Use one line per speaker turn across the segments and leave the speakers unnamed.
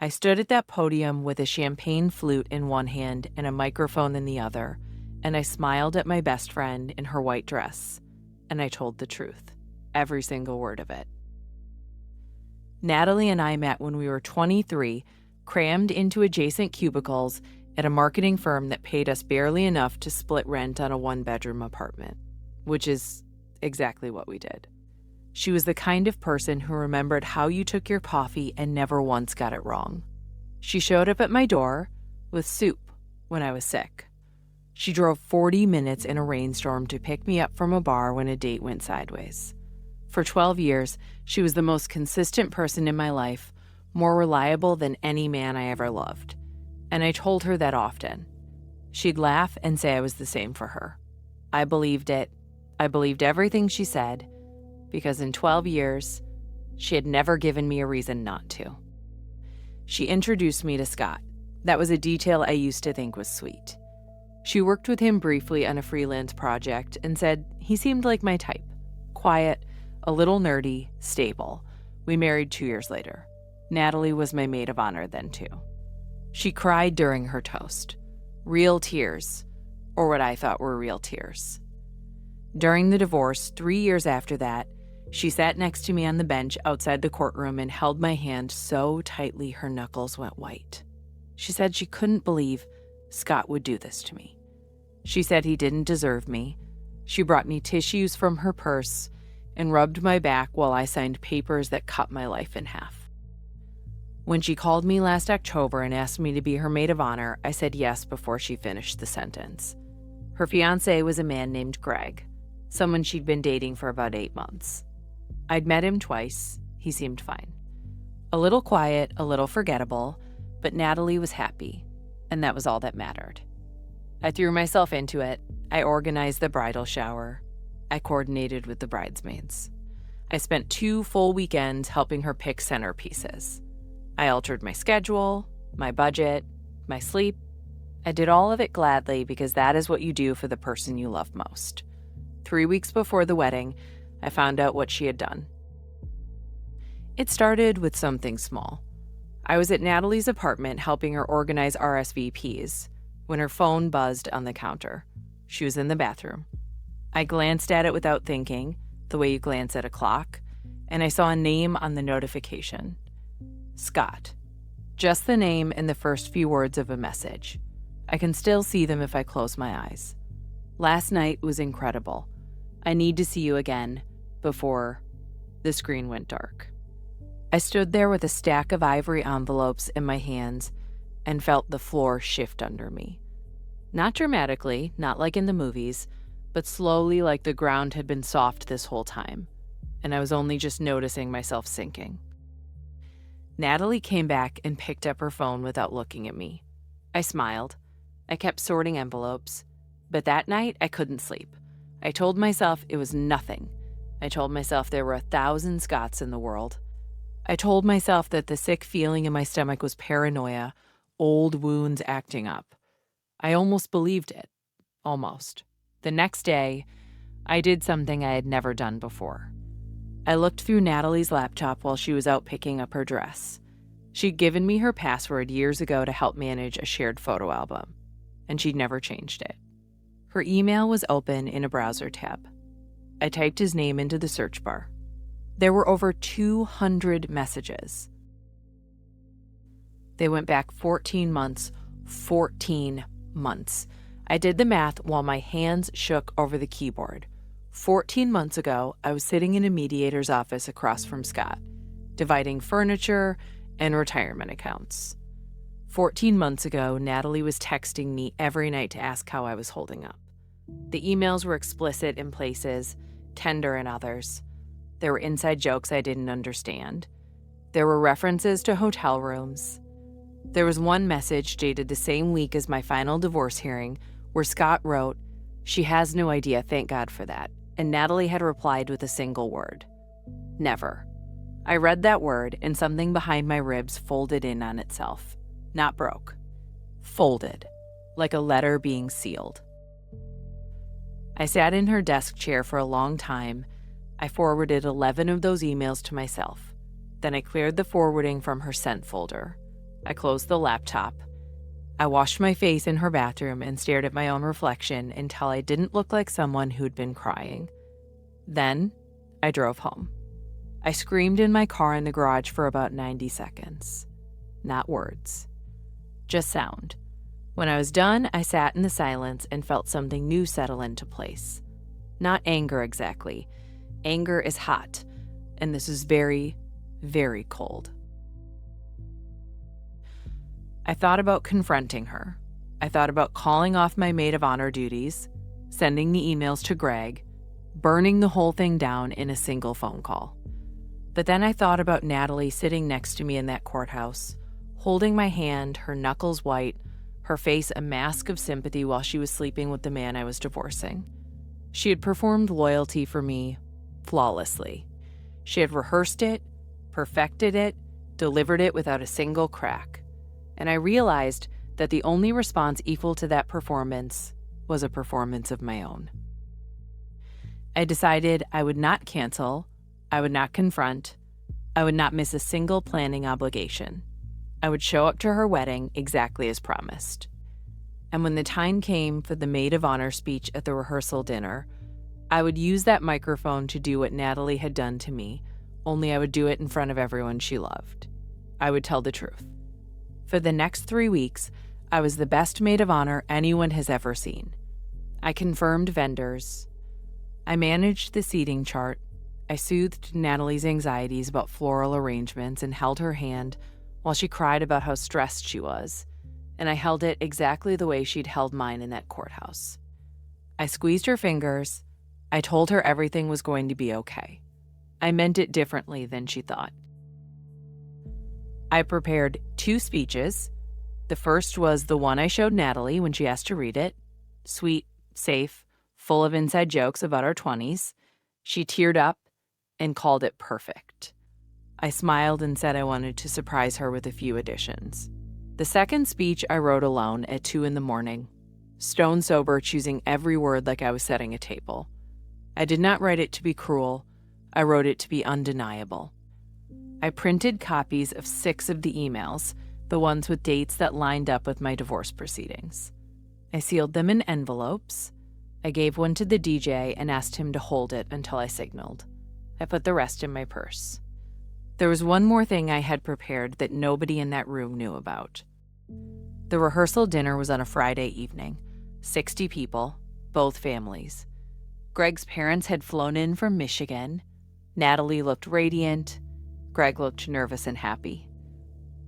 I stood at that podium with a champagne flute in one hand and a microphone in the other, and I smiled at my best friend in her white dress, and I told the truth, every single word of it. Natalie and I met when we were 23, crammed into adjacent cubicles at a marketing firm that paid us barely enough to split rent on a one-bedroom apartment, which is exactly what we did. She was the kind of person who remembered how you took your coffee and never once got it wrong. She showed up at my door with soup when I was sick. She drove 40 minutes in a rainstorm to pick me up from a bar when a date went sideways. For 12 years, she was the most consistent person in my life, more reliable than any man I ever loved. And I told her that often. She'd laugh and say I was the same for her. I believed it. I believed everything she said, because in 12 years, she had never given me a reason not to. She introduced me to Scott. That was a detail I used to think was sweet. She worked with him briefly on a freelance project and said he seemed like my type. Quiet, a little nerdy, stable. We married 2 years later. Natalie was my maid of honor then too. She cried during her toast. Real tears, or what I thought were real tears. During the divorce, 3 years after that, she sat next to me on the bench outside the courtroom and held my hand so tightly her knuckles went white. She said she couldn't believe Scott would do this to me. She said he didn't deserve me. She brought me tissues from her purse and rubbed my back while I signed papers that cut my life in half. When she called me last October and asked me to be her maid of honor, I said yes before she finished the sentence. Her fiancé was a man named Greg, someone she'd been dating for about 8 months. I'd met him twice. He seemed fine. A little quiet, a little forgettable, but Natalie was happy, and that was all that mattered. I threw myself into it. I organized the bridal shower. I coordinated with the bridesmaids. I spent 2 full weekends helping her pick centerpieces. I altered my schedule, my budget, my sleep. I did all of it gladly because that is what you do for the person you love most. 3 weeks before the wedding, I found out what she had done. It started with something small. I was at Natalie's apartment helping her organize RSVPs when her phone buzzed on the counter. She was in the bathroom. I glanced at it without thinking, the way you glance at a clock, and I saw a name on the notification. Scott. Just the name and the first few words of a message. I can still see them if I close my eyes. Last night was incredible. I need to see you again before the screen went dark. I stood there with a stack of ivory envelopes in my hands and felt the floor shift under me. Not dramatically, not like in the movies, but slowly like the ground had been soft this whole time, and I was only just noticing myself sinking. Natalie came back and picked up her phone without looking at me. I smiled. I kept sorting envelopes, but that night I couldn't sleep. I told myself it was nothing. I told myself there were 1,000 Scotts in the world. I told myself that the sick feeling in my stomach was paranoia, old wounds acting up. I almost believed it. Almost. The next day, I did something I had never done before. I looked through Natalie's laptop while she was out picking up her dress. She'd given me her password years ago to help manage a shared photo album, and she'd never changed it. Her email was open in a browser tab. I typed his name into the search bar. There were over 200 messages. They went back 14 months. 14 months. I did the math while my hands shook over the keyboard. 14 months ago, I was sitting in a mediator's office across from Scott, dividing furniture and retirement accounts. 14 months ago, Natalie was texting me every night to ask how I was holding up. The emails were explicit in places, tender in others. There were inside jokes I didn't understand. There were references to hotel rooms. There was one message dated the same week as my final divorce hearing where Scott wrote, "She has no idea, thank God for that," and Natalie had replied with a single word, "Never." I read that word and something behind my ribs folded in on itself. Not broke. Folded, like a letter being sealed. I sat in her desk chair for a long time. I forwarded 11 of those emails to myself. Then I cleared the forwarding from her sent folder. I closed the laptop. I washed my face in her bathroom and stared at my own reflection until I didn't look like someone who'd been crying. Then, I drove home. I screamed in my car in the garage for about 90 seconds. Not words. Just sound. When I was done, I sat in the silence and felt something new settle into place. Not anger exactly. Anger is hot, and this is very, very cold. I thought about confronting her. I thought about calling off my maid of honor duties, sending the emails to Greg, burning the whole thing down in a single phone call. But then I thought about Natalie sitting next to me in that courthouse, holding my hand, her knuckles white, her face a mask of sympathy while she was sleeping with the man I was divorcing. She had performed loyalty for me flawlessly. She had rehearsed it, perfected it, delivered it without a single crack. And I realized that the only response equal to that performance was a performance of my own. I decided I would not cancel, I would not confront, I would not miss a single planning obligation. I would show up to her wedding exactly as promised. And when the time came for the Maid of Honor speech at the rehearsal dinner, I would use that microphone to do what Natalie had done to me, only I would do it in front of everyone she loved. I would tell the truth. For the next 3 weeks, I was the best maid of honor anyone has ever seen. I confirmed vendors. I managed the seating chart. I soothed Natalie's anxieties about floral arrangements and held her hand while she cried about how stressed she was, and I held it exactly the way she'd held mine in that courthouse. I squeezed her fingers. I told her everything was going to be okay. I meant it differently than she thought. I prepared 2 speeches. The first was the one I showed Natalie when she asked to read it. Sweet, safe, full of inside jokes about our 20s. She teared up and called it perfect. I smiled and said I wanted to surprise her with a few additions. The second speech I wrote alone at 2 a.m, stone sober, choosing every word like I was setting a table. I did not write it to be cruel. I wrote it to be undeniable. I printed copies of 6 of the emails, the ones with dates that lined up with my divorce proceedings. I sealed them in envelopes. I gave one to the DJ and asked him to hold it until I signaled. I put the rest in my purse. There was one more thing I had prepared that nobody in that room knew about. The rehearsal dinner was on a Friday evening. 60 people, both families. Greg's parents had flown in from Michigan. Natalie looked radiant. Greg looked nervous and happy.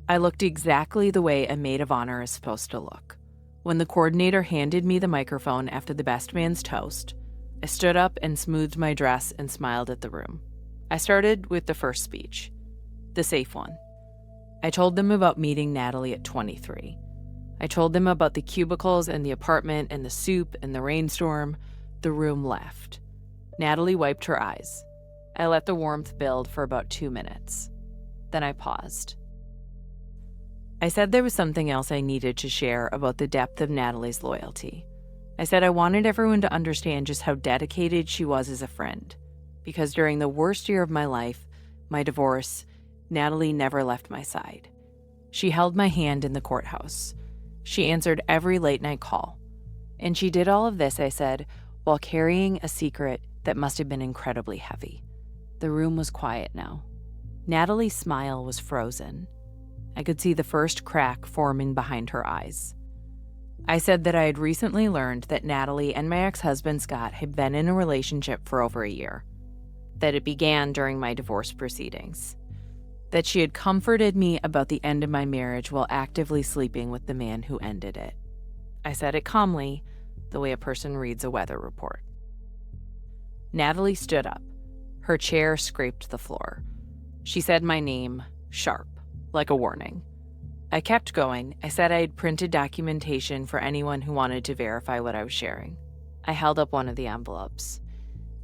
I looked exactly the way a maid of honor is supposed to look. When the coordinator handed me the microphone after the best man's toast, I stood up and smoothed my dress and smiled at the room. I started with the first speech, the safe one. I told them about meeting Natalie at 23. I told them about the cubicles and the apartment and the soup and the rainstorm. The room laughed. Natalie wiped her eyes. I let the warmth build for about 2 minutes. Then I paused. I said there was something else I needed to share about the depth of Natalie's loyalty. I said I wanted everyone to understand just how dedicated she was as a friend, because during the worst year of my life, my divorce, Natalie never left my side. She held my hand in the courthouse. She answered every late-night call. And she did all of this, I said, while carrying a secret that must have been incredibly heavy. The room was quiet now. Natalie's smile was frozen. I could see the first crack forming behind her eyes. I said that I had recently learned that Natalie and my ex-husband Scott had been in a relationship for over a year, that it began during my divorce proceedings, that she had comforted me about the end of my marriage while actively sleeping with the man who ended it. I said it calmly, the way a person reads a weather report. Natalie stood up. Her chair scraped the floor. She said my name, sharp, like a warning. I kept going. I said I had printed documentation for anyone who wanted to verify what I was sharing. I held up one of the envelopes.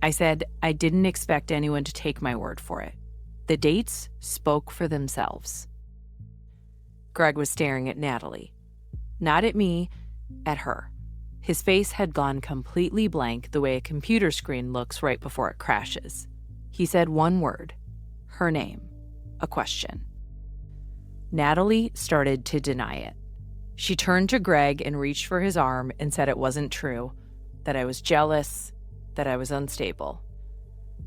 I said I didn't expect anyone to take my word for it. The dates spoke for themselves. Greg was staring at Natalie. Not at me, at her. His face had gone completely blank the way a computer screen looks right before it crashes. He said one word, her name, a question. Natalie started to deny it. She turned to Greg and reached for his arm and said it wasn't true, that I was jealous, that I was unstable.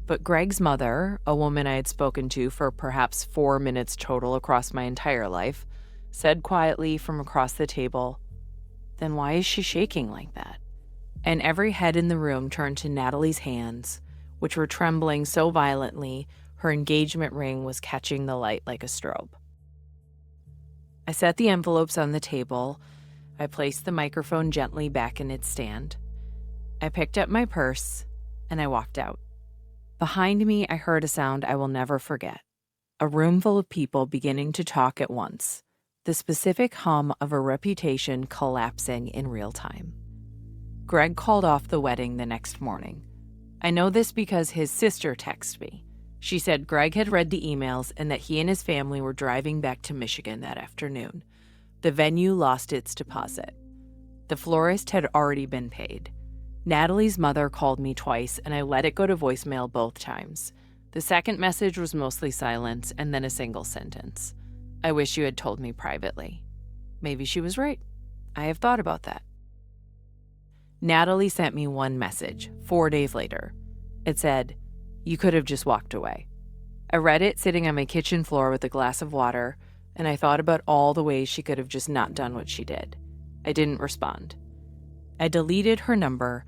But Greg's mother, a woman I had spoken to for perhaps 4 minutes total across my entire life, said quietly from across the table, "Then why is she shaking like that?" And every head in the room turned to Natalie's hands, which were trembling so violently her engagement ring was catching the light like a strobe. I set the envelopes on the table. I placed the microphone gently back in its stand. I picked up my purse, and I walked out. Behind me, I heard a sound I will never forget. A room full of people beginning to talk at once. The specific hum of a reputation collapsing in real time. Greg called off the wedding the next morning. I know this because his sister texted me. She said Greg had read the emails and that he and his family were driving back to Michigan that afternoon. The venue lost its deposit. The florist had already been paid. Natalie's mother called me twice, and I let it go to voicemail both times. The second message was mostly silence and then a single sentence. "I wish you had told me privately." Maybe she was right. I have thought about that. Natalie sent me one message 4 days later. It said, "You could have just walked away." I read it sitting on my kitchen floor with a glass of water, and I thought about all the ways she could have just not done what she did. I didn't respond. I deleted her number,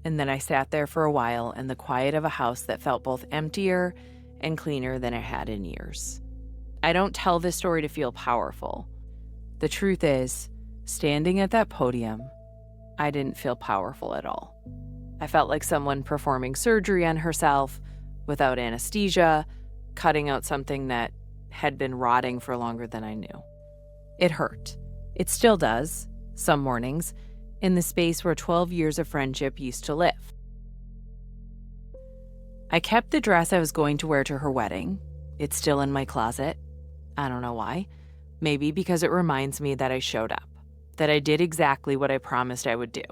and then I sat there for a while in the quiet of a house that felt both emptier and cleaner than it had in years. I don't tell this story to feel powerful. The truth is, standing at that podium, I didn't feel powerful at all. I felt like someone performing surgery on herself without anesthesia, cutting out something that had been rotting for longer than I knew. It hurt. It still does, some mornings, in the space where 12 years of friendship used to live. I kept the dress I was going to wear to her wedding. It's still in my closet. I don't know why. Maybe because it reminds me that I showed up, that I did exactly what I promised I would do.